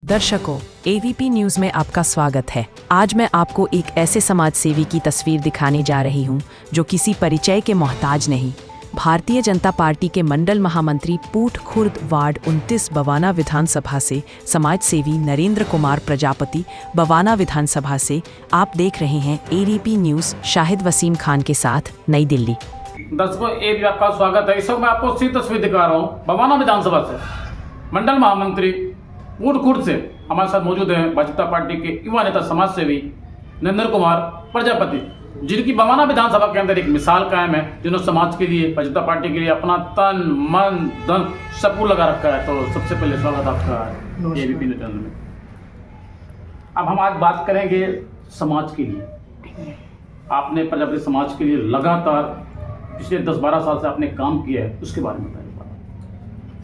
दर्शकों, AVP news में आपका स्वागत है। आज मैं आपको एक ऐसे समाज सेवी की तस्वीर दिखाने जा रही हूं, जो किसी परिचय के मोहताज नहीं। भारतीय जनता पार्टी के मंडल महामंत्री पूट खुर्द वार्ड 29 बवाना विधानसभा से समाज सेवी नरेंद्र कुमार प्रजापति बवाना विधानसभा से आप देख रहे हैं एवीपी न्यूज शाहिद वसीम खान के साथ नई दिल्ली। दर्शकों, एक आपका स्वागत है। इस वक्त मैं आपको सीधी तस्वीर दिखा रहा हूँ बवाना विधानसभा से। मंडल महामंत्री पूट खुर्द से हमारे साथ मौजूद हैं भाजपा पार्टी के युवा नेता समाज सेवी नरेंद्र कुमार प्रजापति, जिनकी बवाना विधानसभा के अंदर एक मिसाल कायम है, जिन्होंने समाज के लिए भाजपा पार्टी के लिए अपना तन मन धन सब कुछ लगा रखा है। तो सबसे पहले स्वागत आपका एबीपी न्यूज़ चैनल में। अब हम आज बात करेंगे समाज के लिए। आपने प्रजापति समाज के लिए लगातार पिछले 10-12 साल से आपने काम किया है, उसके बारे में बताइए।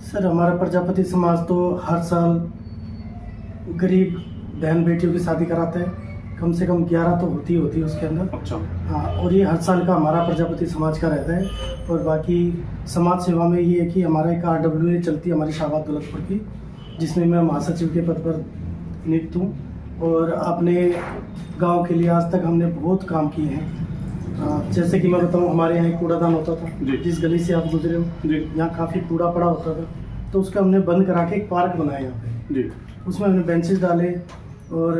सर, हमारा प्रजापति समाज तो हर साल गरीब बहन बेटियों की शादी कराते हैं। कम से कम 11 तो होती है उसके अंदर। अच्छा। हाँ, और ये हर साल का हमारा प्रजापति समाज का रहता है। और बाकी समाज सेवा में ये है कि हमारा एक RWA चलती है हमारी शाहबाद दौलतपुर की, जिसमें मैं महासचिव के पद पर नियुक्त हूँ। और अपने गांव के लिए आज तक हमने बहुत काम किए हैं। जैसे कि मैं बताऊँ, हमारे यहाँ एक कूड़ादान होता था, जिस गली से आप गुजरे हो, यहाँ काफ़ी कूड़ा पड़ा होता था, तो उसका हमने बंद करा के एक पार्क बनाया यहाँ पे। उसमें हमने बेंचेस डाले और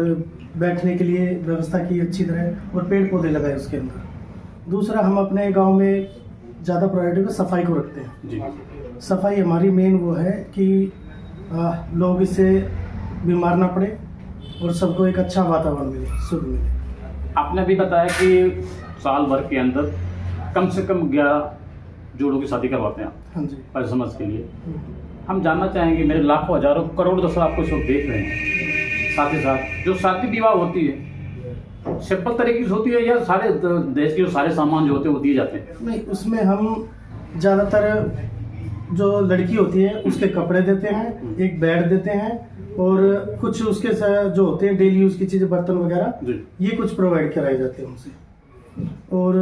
बैठने के लिए व्यवस्था की अच्छी तरह, और पेड़ पौधे लगाए उसके अंदर। दूसरा, हम अपने गांव में ज़्यादा प्रायोरिटी पर सफाई को रखते हैं। सफाई हमारी मेन वो है कि लोग इससे बीमार ना पड़े और सबको एक अच्छा वातावरण मिले, शुद्ध मिले। आपने अभी बताया कि साल भर के अंदर कम से कम 11 जोड़ों की शादी करवाते हैं। हाँ जी। पर समाज के लिए हम जानना चाहेंगे, मेरे लाखों हजारों करोड़ दर्शक आपको इस वक्त देख रहे हैं, साथ ही साथ जो शादी विवाह होती है सिंपल तरीके से होती है या सारे देश के जो सारे सामान जो होते हैं वो दिए जाते हैं? नहीं, उसमें हम ज़्यादातर जो लड़की होती है उसके कपड़े देते हैं, एक बेड देते हैं, और कुछ उसके जो होते हैं डेली यूज़ की चीज़ें, बर्तन वगैरह, ये कुछ प्रोवाइड कराए जाते हैं उनसे। और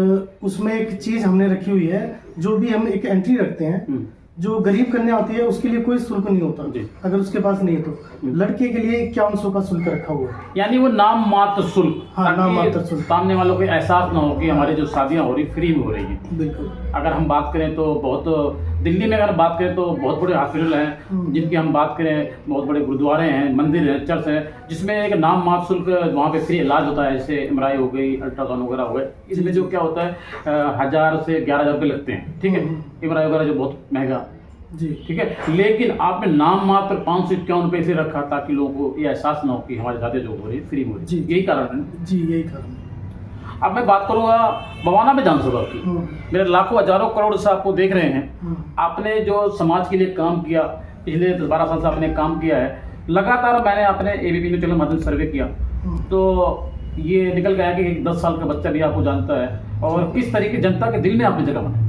उसमें एक चीज़ हमने रखी हुई है, जो भी हम एक एंट्री रखते हैं, जो गरीब कन्या होती है उसके लिए कोई शुल्क नहीं होता अगर उसके पास नहीं है तो। लड़के के लिए 5100 का शुल्क रखा हुआ है, यानी वो नाम मात्र शुल्क। हाँ, नाम मात्र शुल्क। सामने वालों को एहसास ना हो कि हमारी जो शादियां हो रही फ्री में हो रही है। बिल्कुल। अगर हम बात करें तो बहुत दिल्ली में अगर बात करें तो बहुत बड़े हॉस्पिटल हैं, जिनकी हम बात करें, बहुत बड़े गुरुद्वारे हैं, मंदिर हैं, चर्च हैं, जिसमें एक नाम मात्र शुल्क वहाँ पे फ्री इलाज होता है। जैसे MRI हो गई, अल्ट्रासाउंड वगैरह हो गए, इसमें जो क्या होता है 1000 से 11,000 रुपये लगते हैं। ठीक है, MRI वगैरह जो बहुत महंगा जी, ठीक है। लेकिन आपने नाम मात्र 551 रुपये से रखा ताकि लोगों को ये एहसास ना हो कि हमारी शादी जो हो रही है फ्री में हो रही है। यही कारण है जी, यही कारण। अब मैं बात करूंगा बवाना विधानसभा की। मेरे लाखों हजारों करोड़ से आपको देख रहे हैं। आपने जो समाज के लिए काम किया, पिछले 10-12 साल से आपने काम किया है लगातार। मैंने अपने एबीपी न्यूज़ चैनल माध्यम सर्वे किया तो ये निकल गया कि 10 साल का बच्चा भी आपको जानता है। और किस तरीके जनता के दिल में आपने जगह बनाई?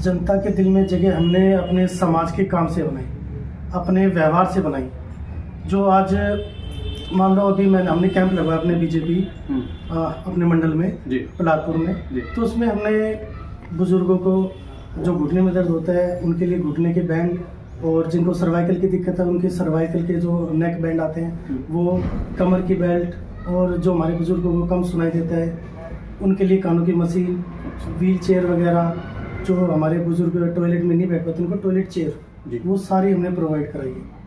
जनता के दिल में जगह हमने अपने समाज के काम से बनाई, अपने व्यवहार से बनाई। जो आज मान लो अभी हमने कैंप लगवाया अपने बीजेपी अपने मंडल में पलारपुर में, तो उसमें हमने बुजुर्गों को जो घुटने में दर्द होता है उनके लिए घुटने के बैंड, और जिनको सर्वाइकल की दिक्कत है उनके सर्वाइकल के जो नेक बैंड आते हैं वो, कमर की बेल्ट, और जो हमारे बुजुर्गों को कम सुनाई देता है उनके लिए कानों की मशीन, व्हील चेयर वगैरह, जो हमारे बुजुर्ग टॉयलेट में नहीं बैठ पाते उनको टॉयलेट चेयर, वो सारी हमने प्रोवाइड कराई है।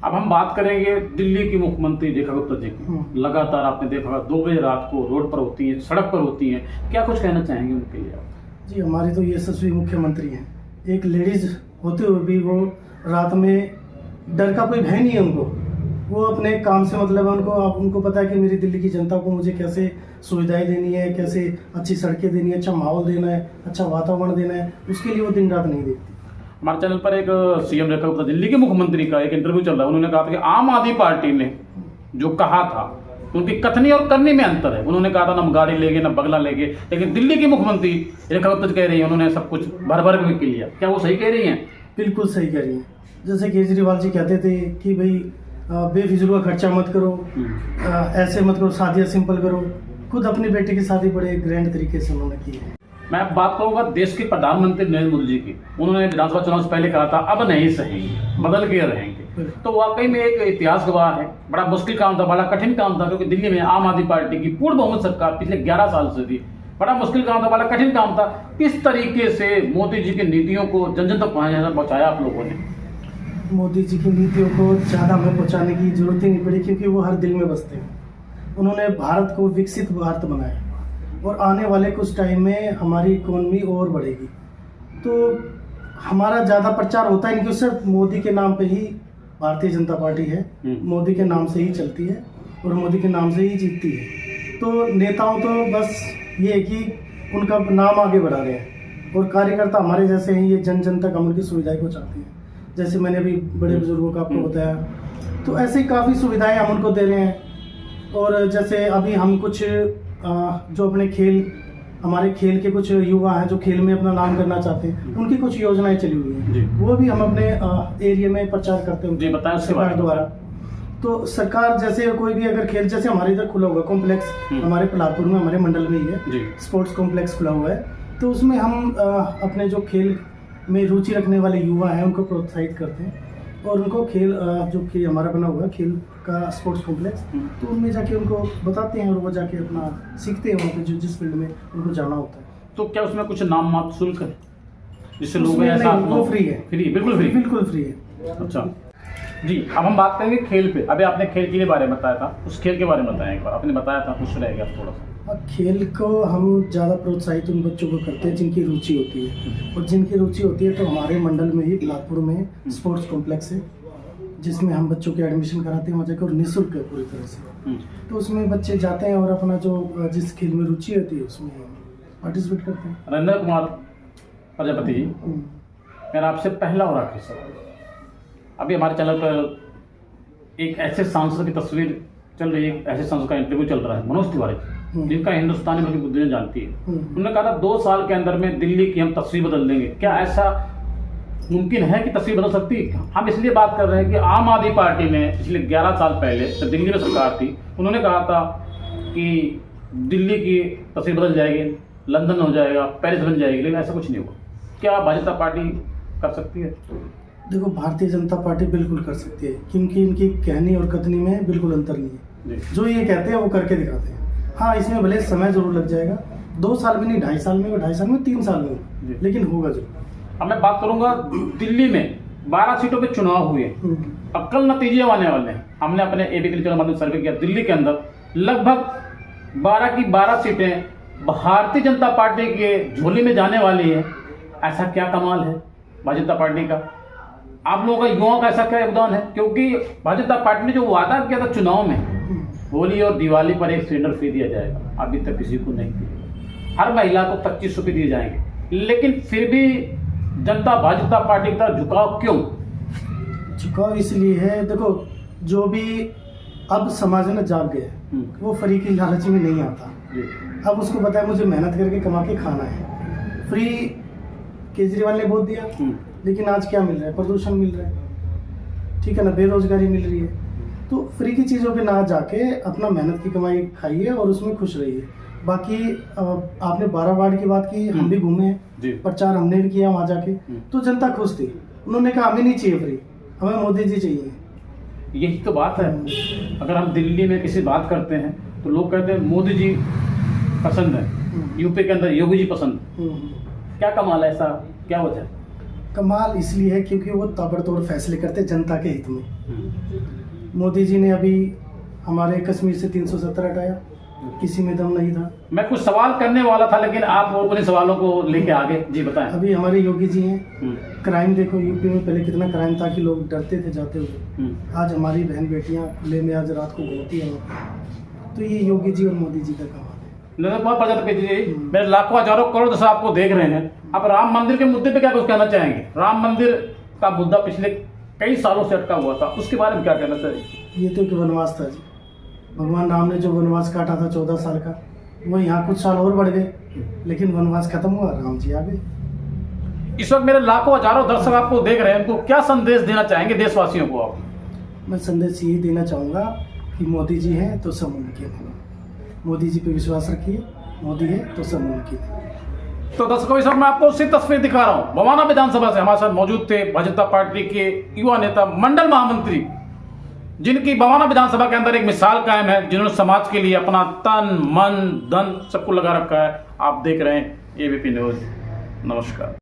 अब हम बात करेंगे दिल्ली की मुख्यमंत्री रेखा गुप्ता जी की। लगातार आपने देखा 2 बजे रात को रोड पर होती हैं, सड़क पर होती हैं, क्या कुछ कहना चाहेंगे उनके लिए आप? जी, हमारी तो यशस्वी मुख्यमंत्री हैं। एक लेडीज होते हुए भी वो रात में डर का कोई भय नहीं है उनको। वो अपने काम से मतलब है उनको पता है कि मेरी दिल्ली की जनता को मुझे कैसे सुविधाएं देनी है, कैसे अच्छी सड़कें देनी है, अच्छा माहौल देना है, अच्छा वातावरण देना है, उसके लिए वो दिन रात नहीं देखती। हमारे चैनल पर एक CM रेखा गुप्ता दिल्ली के मुख्यमंत्री का एक इंटरव्यू चल रहा है। उन्होंने कहा था कि आम आदमी पार्टी ने जो कहा था उनकी कथनी और करनी में अंतर है। उन्होंने कहा था ना हम गाड़ी लेंगे ना बंगला लेंगे, लेकिन दिल्ली की मुख्यमंत्री रेखा गुप्ता कह रही है उन्होंने सब कुछ भर में के लिया। क्या वो सही कह रही हैं? बिल्कुल सही कह रही हैं। जैसे केजरीवाल जी कहते थे कि भाई बेफिजूल का खर्चा मत करो, ऐसे मत करो, शादियाँ सिंपल करो। खुद अपनी बेटी की शादी बड़े ग्रैंड तरीके से उन्होंने की है। मैं बात करूंगा देश के प्रधानमंत्री नरेंद्र मोदी जी की। उन्होंने विधानसभा चुनाव से पहले कहा था अब नहीं सही, बदल के रहेंगे। तो वाकई में एक इतिहास गवाह है। बड़ा मुश्किल काम था, बड़ा कठिन काम था, क्योंकि दिल्ली में आम आदमी पार्टी की पूर्ण बहुमत सरकार पिछले 11 साल से थी। बड़ा मुश्किल काम था, बड़ा कठिन काम था। किस तरीके से मोदी जी की नीतियों को जन जन तक पहुंचाया आप लोगों ने? मोदी जी की नीतियों को ज़्यादा हमें पहुँचाने की जरूरत ही नहीं पड़ी, क्योंकि वो हर दिल में बसते हैं। उन्होंने भारत को विकसित भारत बनाया और आने वाले कुछ टाइम में हमारी इकोनॉमी और बढ़ेगी। तो हमारा ज़्यादा प्रचार होता है नहीं, सिर्फ मोदी के नाम पे ही भारतीय जनता पार्टी है, मोदी के नाम से ही चलती है और मोदी के नाम से ही जीतती है। तो नेताओं तो बस ये है कि उनका नाम आगे बढ़ा रहे हैं, और कार्यकर्ता हमारे जैसे हैं, ये जन जन तक हम उनकी सुविधाएं पहुँचाते हैं। जैसे मैंने अभी बड़े बुजुर्गों का आपको बताया, तो ऐसी काफ़ी सुविधाएं हम उनको दे रहे हैं। और जैसे अभी हम कुछ जो अपने खेल, हमारे खेल के कुछ युवा हैं जो खेल में अपना नाम करना चाहते हैं, उनकी कुछ योजनाएं चली हुई हैं, वो भी हम अपने एरिया में प्रचार करते हैं। जी बताएं उसके सरकार बारे में। द्वारा तो सरकार जैसे कोई भी अगर खेल, जैसे हमारे इधर खुला हुआ कॉम्प्लेक्स, हमारे पलारपुर में, हमारे मंडल में ही है, स्पोर्ट्स कॉम्प्लेक्स खुला हुआ है। तो उसमें हम अपने जो खेल में रुचि रखने वाले युवा हैं उनको प्रोत्साहित करते हैं, और उनको खेल जो कि हमारा बना हुआ है खेल का स्पोर्ट्स कॉम्प्लेक्स, तो उनमें जाके उनको बताते हैं और वो जाके अपना सीखते हैं वहाँ पे जो जिस फील्ड में उनको जाना होता है। तो क्या उसमें कुछ नाम मात्र शुल्क है जिससे लोग उसमें ऐसा? नहीं, वो फ्री है। फ्री, बिल्कुल फ्री। बिल्कुल फ्री है। अच्छा जी, अब हम बात करेंगे खेल पे। अभी आपने खेल के बारे में बताया था, उस खेल के बारे में बताएं एक बार। आपने बताया था, कुछ रह गया थोड़ा सा। खेल को हम ज़्यादा प्रोत्साहित उन बच्चों को करते हैं जिनकी रुचि होती है, और जिनकी रुचि होती है तो हमारे मंडल में ही बिलासपुर में स्पोर्ट्स कॉम्प्लेक्स है, जिसमें हम बच्चों के एडमिशन कराते हैं वहाँ जाकर, और निःशुल्क है पूरी तरह से। तो उसमें बच्चे जाते हैं और अपना जो जिस खेल में रुचि होती है उसमें पार्टिसिपेट करते हैं। रंजन कुमार प्रजापति जी, मेरा आपसे पहला और आखिरी सवाल। अभी हमारे चैनल पर एक ऐसे सांसद की तस्वीर चल रही है, ऐसे सांसद का इंटरव्यू चल रहा है, मनोज तिवारी, जिनका हिंदुस्तानी भर की दुनिया जानती है। उन्होंने कहा था 2 साल के अंदर में दिल्ली की हम तस्वीर बदल देंगे। क्या ऐसा मुमकिन है कि तस्वीर बदल सकती है? हम इसलिए बात कर रहे हैं कि आम आदमी पार्टी ने पिछले 11 साल पहले जब दिल्ली में सरकार थी, उन्होंने कहा था कि दिल्ली की तस्वीर बदल जाएगी, लंदन हो जाएगा, पेरिस बन जाएगी, लेकिन ऐसा कुछ नहीं हुआ। क्या भाजपा पार्टी कर सकती है? देखो, भारतीय जनता पार्टी बिल्कुल कर सकती है, क्योंकि इनकी कहनी और कथनी में बिल्कुल अंतर नहीं है। जो ये कहते हैं वो करके दिखाते हैं। हाँ, इसमें भले समय जरूर लग जाएगा, 2 साल में नहीं, 2.5 साल में, 2.5 साल में, 3 साल में, लेकिन होगा जरूर। अब मैं बात करूंगा, दिल्ली में 12 सीटों पे चुनाव हुए, अब कल नतीजे आने वाले हैं। हमने अपने एबीपी न्यूज़ चैनल में सर्वे किया, दिल्ली के अंदर लगभग 12 की 12 सीटें भारतीय जनता पार्टी के झोली में जाने वाली है। ऐसा क्या कमाल है भारतीय जनता पार्टी का? आप लोगों का, युवाओं का ऐसा क्या योगदान है? क्योंकि भारतीय जनता पार्टी ने जो वादा किया था चुनाव में, होली और दिवाली पर एक सिलेंडर फ्री दिया जाएगा, अभी तक किसी को नहीं दिया। हर महिला को 25 रुपये दिए जाएंगे, लेकिन फिर भी जनता भारतीय जनता पार्टी की तरफ झुकाव क्यों? झुकाव इसलिए है, देखो, जो भी अब समाज में जाग गया है, वो फ्री की लालच में नहीं आता। अब उसको पता है मुझे मेहनत करके कमा के खाना है। फ्री केजरीवाल ने बहुत दिया, लेकिन आज क्या मिल रहा है? प्रदूषण मिल रहा है, ठीक है ना, बेरोजगारी मिल रही है। तो फ्री की चीज़ों पे ना जाके अपना मेहनत की कमाई खाइए और उसमें खुश रहिए। बाकी आपने 12 वार्ड की बात की, हम भी घूमे हैं, प्रचार हमने भी किया वहाँ जाके, तो जनता खुश थी। उन्होंने कहा हमें नहीं चाहिए फ्री, हमें मोदी जी चाहिए। यही तो बात है। अगर हम दिल्ली में किसी बात करते हैं तो लोग कहते हैं मोदी जी पसंद है, यूपी के अंदर योगी जी पसंद। क्या कमाल है? ऐसा क्या वजह? कमाल इसलिए है क्योंकि वो ताबड़तोड़ फैसले करते जनता के हित में। मोदी जी ने अभी हमारे कश्मीर से 370 हटाया, किसी में दम नहीं था। मैं कुछ सवाल करने वाला था, लेकिन आप अपने सवालों को लेके आगे जी बताएं। अभी हमारे योगी जी हैं, क्राइम देखो यूपी में पहले कितना क्राइम था कि लोग डरते थे जाते हुए। आज हमारी बहन बेटियां खुले में आज रात को घूमती हैं। तो ये योगी जी और मोदी जी का कमाल है। नरेंद्र कुमार प्रजापति जी, मेरे लाखों हजारों करोड़ दर्शक आपको देख रहे हैं। अब राम मंदिर के मुद्दे पे क्या कुछ कहना चाहेंगे? राम मंदिर का मुद्दा पिछले कई सालों से अटका हुआ था, उसके बारे में क्या कहना चाहिए? ये तो एक वनवास था जी, भगवान राम ने जो वनवास काटा था 14 साल का, वो यहाँ कुछ साल और बढ़ गए, लेकिन वनवास खत्म हुआ, राम जी आ गए। इस वक्त मेरे लाखों हजारों दर्शक आपको देख रहे हैं, उनको क्या संदेश देना चाहेंगे देशवासियों को आप? मैं संदेश यही देना चाहूँगा कि मोदी जी हैं तो सब मुमकिन है। मोदी जी पे विश्वास रखिए, मोदी है तो सब मुमकिन है। तो दर्शकों इस वक्त मैं आपको उसकी तस्वीर दिखा रहा हूं। बवाना विधानसभा से हमारे साथ मौजूद थे भाजपा पार्टी के युवा नेता, मंडल महामंत्री, जिनकी बवाना विधानसभा के अंदर एक मिसाल कायम है, जिन्होंने समाज के लिए अपना तन मन धन सबको लगा रखा है। आप देख रहे हैं एबीपी न्यूज। नमस्कार।